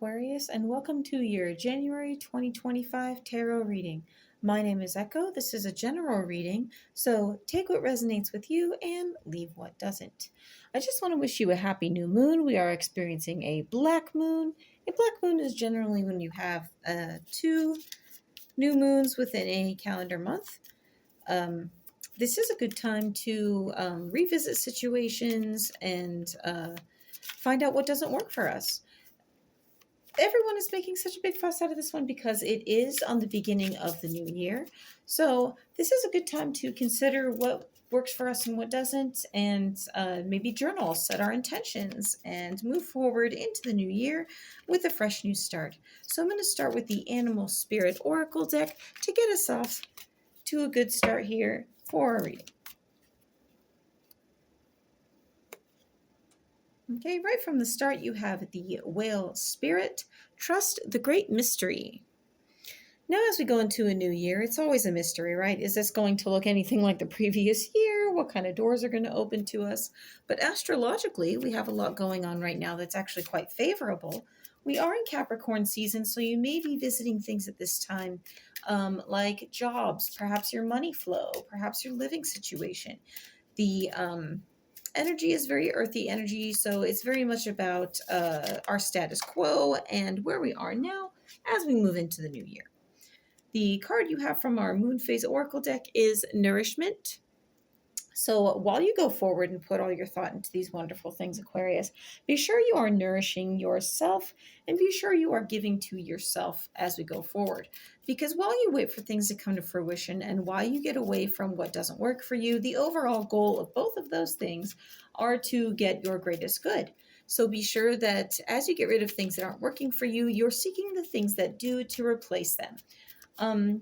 Aquarius, and welcome to your January 2025 tarot reading. My name is Echo. This is a general reading, so take what resonates with you and leave what doesn't. I just want to wish you a happy new moon. We are experiencing a black moon. A black moon is generally when you have two new moons within a calendar month. This is a good time to revisit situations and find out what doesn't work for us. Everyone is making such a big fuss out of this one because it is on the beginning of the new year. So this is a good time to consider what works for us and what doesn't, and maybe journal, set our intentions, and move forward into the new year with a fresh new start. So I'm going to start with the Animal Spirit Oracle deck to get us off to a good start here for our reading. Okay, right from the start, you have the Whale Spirit. Trust the great mystery. Now, as we go into a new year, it's always a mystery, right? Is this going to look anything like the previous year? What kind of doors are going to open to us? But astrologically, we have a lot going on right now that's actually quite favorable. We are in Capricorn season, so you may be visiting things at this time, like jobs, perhaps your money flow, perhaps your living situation. The energy is very earthy energy, so it's very much about our status quo and where we are now as we move into the new year. The card you have from our Moon Phase Oracle deck is Nourishment. So while you go forward and put all your thought into these wonderful things, Aquarius, be sure you are nourishing yourself and be sure you are giving to yourself as we go forward. Because while you wait for things to come to fruition and while you get away from what doesn't work for you, the overall goal of both of those things are to get your greatest good. So be sure that as you get rid of things that aren't working for you, you're seeking the things that do to replace them.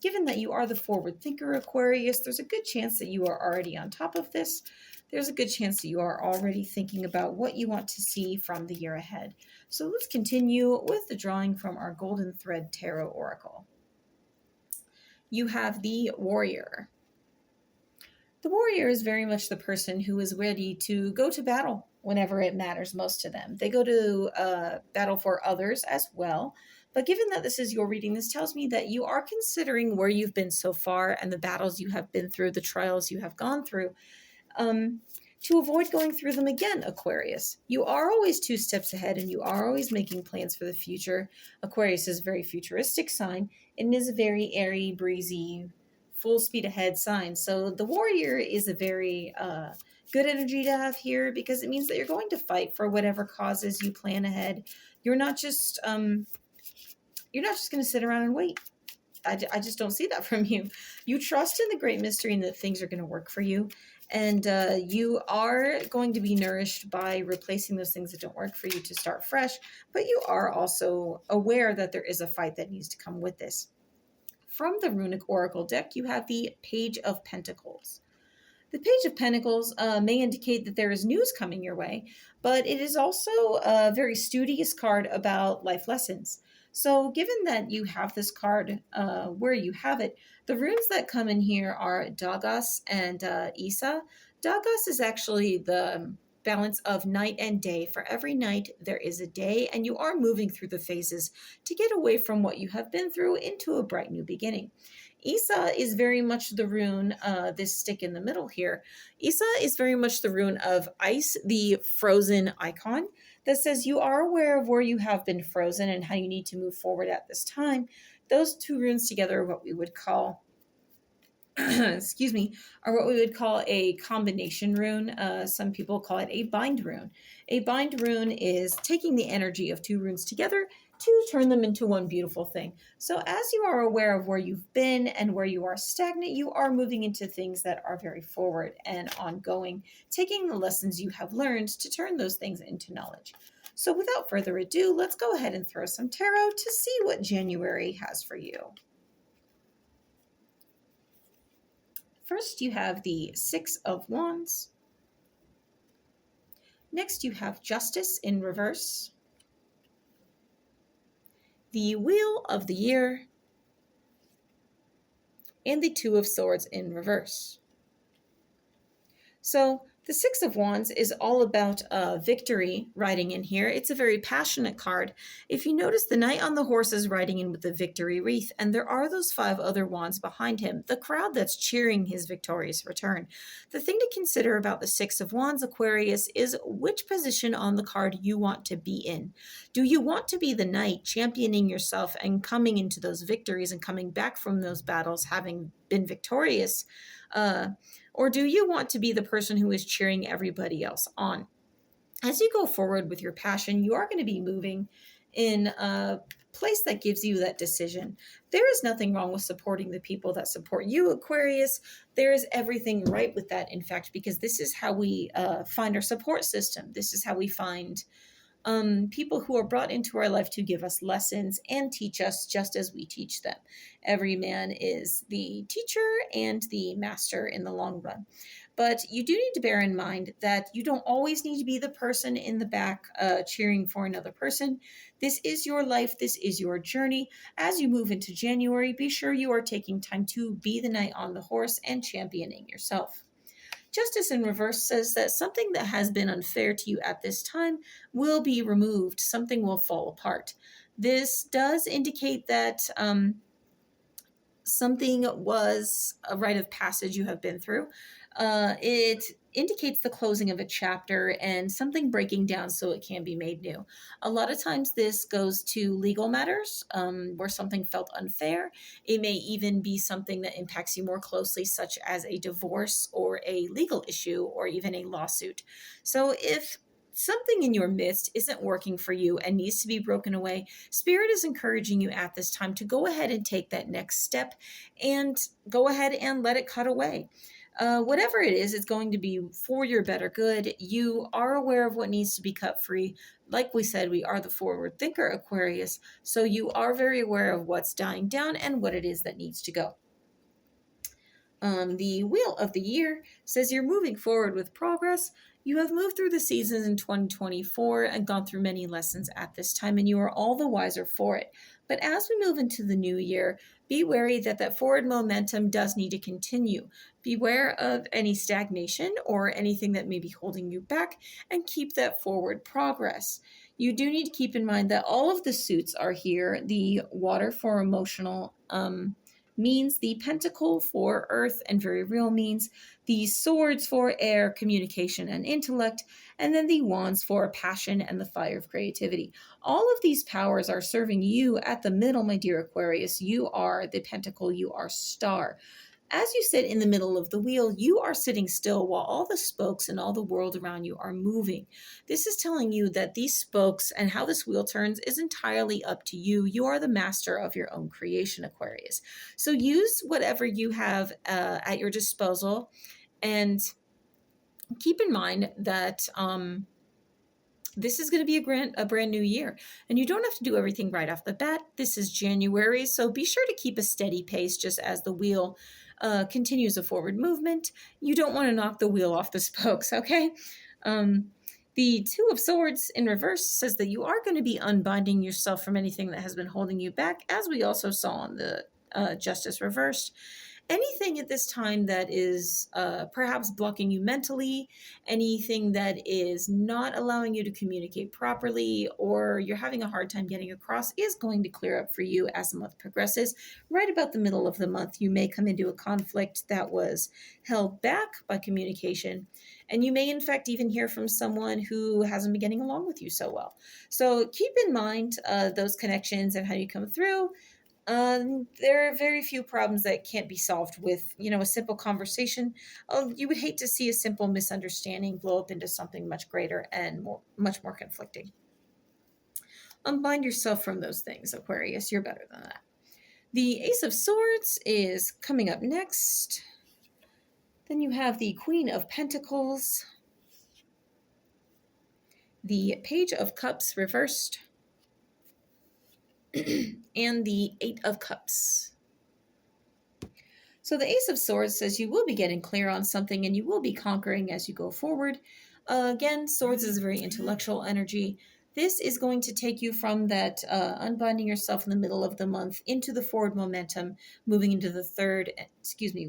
Given that you are the forward thinker, Aquarius, there's a good chance that you are already on top of this. There's a good chance that you are already thinking about what you want to see from the year ahead. So let's continue with the drawing from our Golden Thread Tarot Oracle. You have the Warrior. The warrior is very much the person who is ready to go to battle whenever it matters most to them. They go to battle for others as well. But given that this is your reading, this tells me that you are considering where you've been so far and the battles you have been through, the trials you have gone through, to avoid going through them again, Aquarius. You are always 2 steps ahead and you are always making plans for the future. Aquarius is a very futuristic sign and is a very airy, breezy, full speed ahead sign. So the warrior is a very good energy to have here because it means that you're going to fight for whatever causes you plan ahead. You're not just going to sit around and wait. I just don't see that from you. You trust in the great mystery and that things are going to work for you. And you are going to be nourished by replacing those things that don't work for you to start fresh. But you are also aware that there is a fight that needs to come with this. From the Runic Oracle deck, you have the Page of Pentacles. The Page of Pentacles may indicate that there is news coming your way, but it is also a very studious card about life lessons. So given that you have this card where you have it, the runes that come in here are Dagos and Isa. Dagos is actually the balance of night and day. For every night, there is a day, and you are moving through the phases to get away from what you have been through into a bright new beginning. Isa is very much the rune, this stick in the middle here. Isa is very much the rune of ice, the frozen icon that says you are aware of where you have been frozen and how you need to move forward at this time. Those 2 runes together are what we would call excuse me, are what we would call a combination rune. Some people call it a bind rune. A bind rune is taking the energy of 2 runes together to turn them into one beautiful thing. So as you are aware of where you've been and where you are stagnant, you are moving into things that are very forward and ongoing, taking the lessons you have learned to turn those things into knowledge. So without further ado, let's go ahead and throw some tarot to see what January has for you. First, you have the 6 of Wands. Next, you have Justice in reverse. The Wheel of the Year. And the 2 of Swords in reverse. So, The Six of Wands is all about victory riding in here. It's a very passionate card. If you notice, the Knight on the horse is riding in with the victory wreath, and there are those 5 other wands behind him, the crowd that's cheering his victorious return. The thing to consider about the Six of Wands, Aquarius, is which position on the card you want to be in. Do you want to be the Knight championing yourself and coming into those victories and coming back from those battles having been victorious? Or do you want to be the person who is cheering everybody else on? As you go forward with your passion, you are going to be moving in a place that gives you that decision. There is nothing wrong with supporting the people that support you, Aquarius. There is everything right with that, in fact, because this is how we find our support system. This is how we find people who are brought into our life to give us lessons and teach us just as we teach them. Every man is the teacher and the master in the long run. But you do need to bear in mind that you don't always need to be the person in the back cheering for another person. This is your life. This is your journey. As you move into January, be sure you are taking time to be the Knight on the horse and championing yourself. Justice in reverse says that something that has been unfair to you at this time will be removed. Something will fall apart. This does indicate that something was a rite of passage you have been through. It indicates the closing of a chapter and something breaking down so it can be made new. A lot of times this goes to legal matters where something felt unfair. It may even be something that impacts you more closely, such as a divorce or a legal issue or even a lawsuit. So if something in your midst isn't working for you and needs to be broken away, Spirit is encouraging you at this time to go ahead and take that next step and go ahead and let it cut away. Whatever it is, it's going to be for your better good. You are aware of what needs to be cut free. Like we said, we are the forward thinker, Aquarius, so you are very aware of what's dying down and what it is that needs to go. The Wheel of the Year says you're moving forward with progress. You have moved through the seasons in 2024 and gone through many lessons at this time, and you are all the wiser for it. But as we move into the new year, be wary that forward momentum does need to continue. Beware of any stagnation or anything that may be holding you back, and keep that forward progress. You do need to keep in mind that all of the suits are here. The water for emotional means, the pentacle for earth and very real means, the swords for air, communication and intellect, and then the wands for passion and the fire of creativity. All of these powers are serving you at the middle, my dear Aquarius. You are the pentacle, you are star. As you sit in the middle of the wheel, you are sitting still while all the spokes and all the world around you are moving. This is telling you that these spokes and how this wheel turns is entirely up to you. You are the master of your own creation, Aquarius. So use whatever you have at your disposal, and keep in mind that this is going to be a brand new year, and you don't have to do everything right off the bat. This is January, so be sure to keep a steady pace just as the wheel continues a forward movement. You don't want to knock the wheel off the spokes, okay? The Two of Swords in reverse says that you are going to be unbinding yourself from anything that has been holding you back, as we also saw on the Justice reversed. Anything at this time that is perhaps blocking you mentally, anything that is not allowing you to communicate properly, or you're having a hard time getting across, is going to clear up for you as the month progresses. Right about the middle of the month, you may come into a conflict that was held back by communication, and you may in fact even hear from someone who hasn't been getting along with you so well. So keep in mind those connections and how you come through. There are very few problems that can't be solved with, a simple conversation. You would hate to see a simple misunderstanding blow up into something much greater and much more conflicting. Unbind yourself from those things, Aquarius. You're better than that. The Ace of Swords is coming up next. Then you have the Queen of Pentacles, the Page of Cups reversed, and the Eight of Cups. So the Ace of Swords says you will be getting clear on something and you will be conquering as you go forward. Again, Swords is a very intellectual energy. This is going to take you from that unbinding yourself in the middle of the month into the forward momentum, moving into the third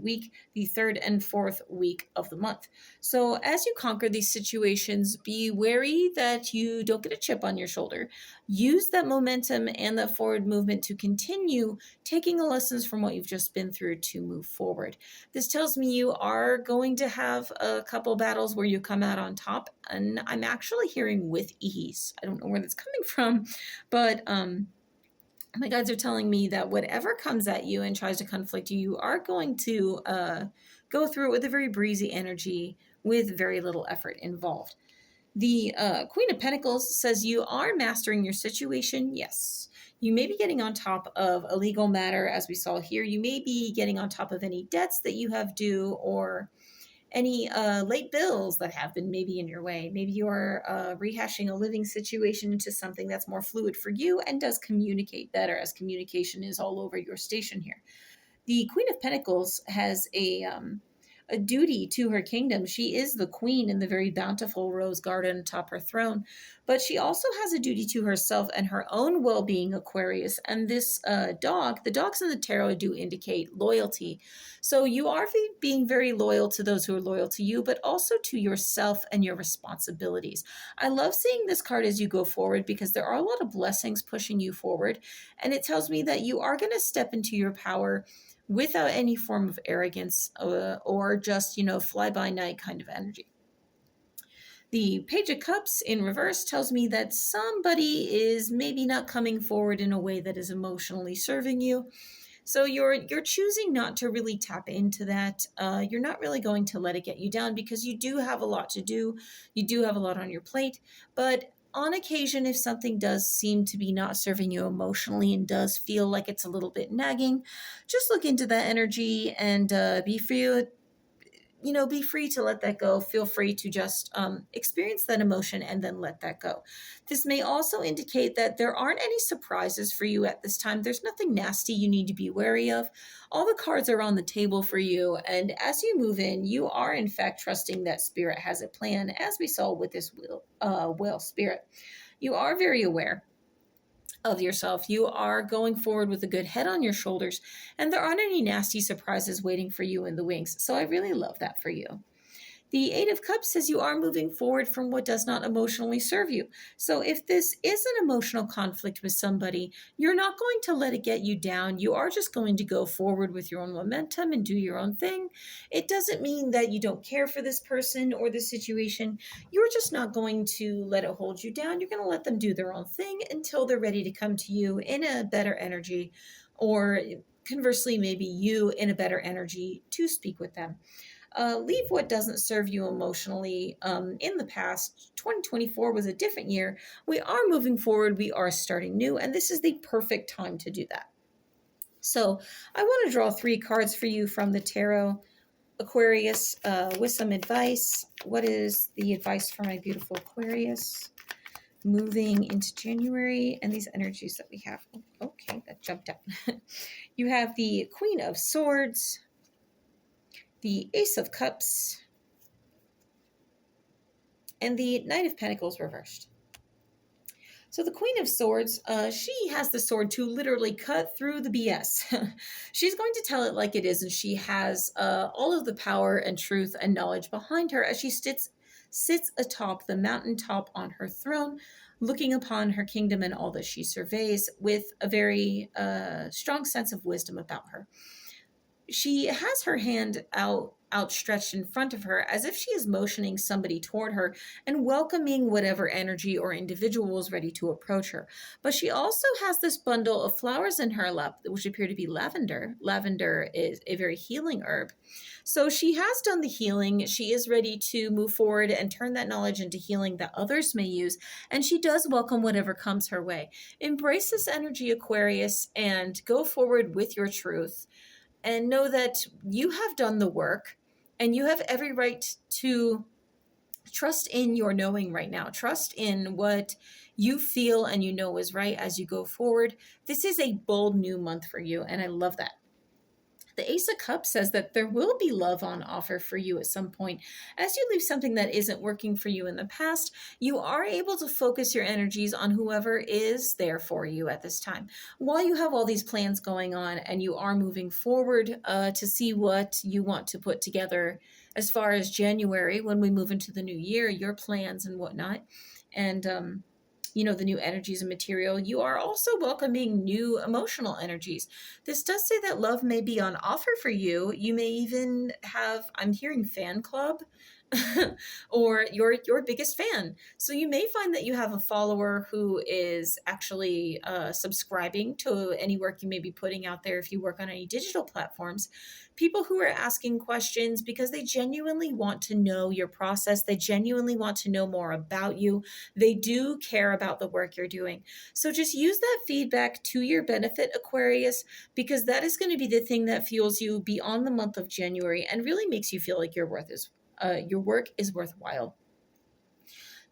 week, the third and fourth week of the month. So as you conquer these situations, be wary that you don't get a chip on your shoulder. Use that momentum and that forward movement to continue taking the lessons from what you've just been through to move forward. This tells me you are going to have a couple battles where you come out on top, and I'm actually hearing with ease. I don't know where that's coming from, but my guides are telling me that whatever comes at you and tries to conflict you, you are going to go through it with a very breezy energy with very little effort involved. The Queen of Pentacles says you are mastering your situation. Yes. You may be getting on top of a legal matter, as we saw here. You may be getting on top of any debts that you have due, or any late bills that have been maybe in your way. Maybe you are rehashing a living situation into something that's more fluid for you and does communicate better, as communication is all over your station here. The Queen of Pentacles has a duty to her kingdom. She is the queen in the very bountiful rose garden atop her throne, but she also has a duty to herself and her own well-being, Aquarius. And this the dogs in the tarot do indicate loyalty. So you are being very loyal to those who are loyal to you, but also to yourself and your responsibilities. I love seeing this card as you go forward, because there are a lot of blessings pushing you forward. And it tells me that you are going to step into your power without any form of arrogance or just, fly by night kind of energy. The Page of Cups in reverse tells me that somebody is maybe not coming forward in a way that is emotionally serving you. So you're choosing not to really tap into that. You're not really going to let it get you down, because you do have a lot to do. You do have a lot on your plate. But on occasion, if something does seem to be not serving you emotionally and does feel like it's a little bit nagging, just look into that energy and be free. Be free to let that go. Feel free to just experience that emotion and then let that go. This may also indicate that there aren't any surprises for you at this time. There's nothing nasty you need to be wary of. All the cards are on the table for you. And as you move in, you are in fact trusting that spirit has a plan, as we saw with this whale spirit. You are very aware of yourself. You are going forward with a good head on your shoulders, and there aren't any nasty surprises waiting for you in the wings. So I really love that for you. The Eight of Cups says you are moving forward from what does not emotionally serve you. So if this is an emotional conflict with somebody, you're not going to let it get you down. You are just going to go forward with your own momentum and do your own thing. It doesn't mean that you don't care for this person or the situation. You're just not going to let it hold you down. You're going to let them do their own thing until they're ready to come to you in a better energy, or conversely, maybe you in a better energy to speak with them. Leave what doesn't serve you emotionally. In the past, 2024 was a different year. We are moving forward. We are starting new, and this is the perfect time to do that. So I want to draw 3 cards for you from the tarot, Aquarius, with some advice. What is the advice for my beautiful Aquarius moving into January and these energies that we have? Okay, that jumped out. You have the Queen of Swords, the Ace of Cups, and the Knight of Pentacles reversed. So the Queen of Swords, she has the sword to literally cut through the BS. She's going to tell it like it is, and she has all of the power and truth and knowledge behind her as she sits atop the mountaintop on her throne, looking upon her kingdom and all that she surveys with a very strong sense of wisdom about her. She has her hand outstretched in front of her as if she is motioning somebody toward her and welcoming whatever energy or individual is ready to approach her. But she also has this bundle of flowers in her lap, which appear to be lavender. Lavender is a very healing herb. So she has done the healing. She is ready to move forward and turn that knowledge into healing that others may use. And she does welcome whatever comes her way. Embrace this energy, Aquarius, and go forward with your truth. And know that you have done the work, and you have every right to trust in your knowing right now. Trust in what you feel and you know is right as you go forward. This is a bold new month for you, and I love that. The Ace of Cups says that there will be love on offer for you at some point. As you leave something that isn't working for you in the past, you are able to focus your energies on whoever is there for you at this time. While you have all these plans going on and you are moving forward to see what you want to put together as far as January, when we move into the new year, your plans and whatnot, and the new energies and material, you are also welcoming new emotional energies. This does say that love may be on offer for you. You may even have, I'm hearing fan club, or your biggest fan. So you may find that you have a follower who is actually subscribing to any work you may be putting out there if you work on any digital platforms. People who are asking questions because they genuinely want to know your process. They genuinely want to know more about you. They do care about the work you're doing. So just use that feedback to your benefit, Aquarius, because that is going to be the thing that fuels you beyond the month of January and really makes you feel like your work is worthwhile.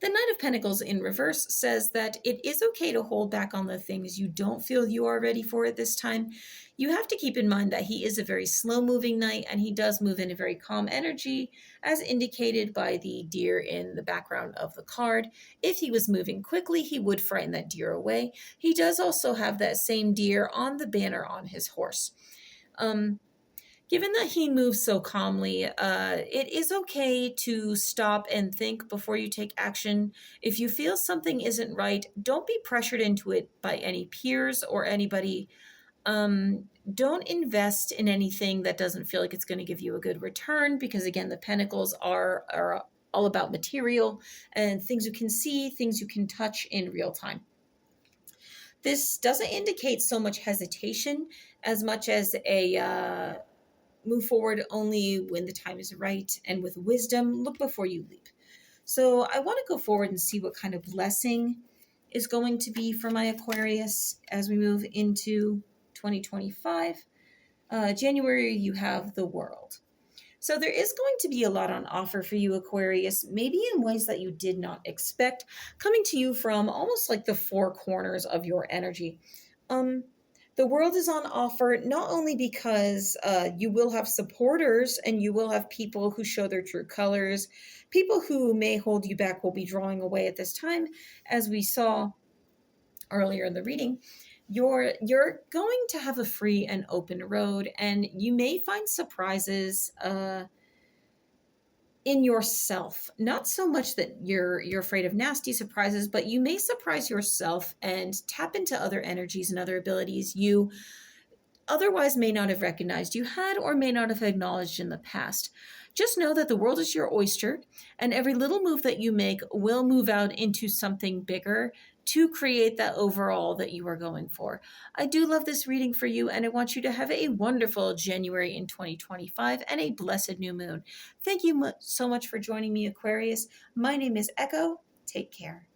The Knight of Pentacles in reverse says that it is okay to hold back on the things you don't feel you are ready for at this time. You have to keep in mind that he is a very slow-moving knight, and he does move in a very calm energy, as indicated by the deer in the background of the card. If he was moving quickly, he would frighten that deer away. He does also have that same deer on the banner on his horse. Given that he moves so calmly, it is okay to stop and think before you take action. If you feel something isn't right, don't be pressured into it by any peers or anybody. Don't invest in anything that doesn't feel like it's going to give you a good return, because again, the Pentacles are all about material and things you can see, things you can touch in real time. This doesn't indicate so much hesitation as much as a move forward only when the time is right, and with wisdom, look before you leap. So I want to go forward and see what kind of blessing is going to be for my Aquarius as we move into 2025. January, you have the World. So there is going to be a lot on offer for you, Aquarius, maybe in ways that you did not expect, coming to you from almost like the four corners of your energy. The World is on offer not only because you will have supporters and you will have people who show their true colors. People who may hold you back will be drawing away at this time, as we saw earlier in the reading. You're going to have a free and open road, and you may find surprises in yourself. Not so much that you're afraid of nasty surprises, but you may surprise yourself and tap into other energies and other abilities you otherwise may not have recognized you had or may not have acknowledged in the past. Just know that the world is your oyster, and every little move that you make will move out into something bigger to create that overall that you are going for. I do love this reading for you, and I want you to have a wonderful January in 2025 and a blessed new moon. Thank you so much for joining me, Aquarius. My name is Echo. Take care.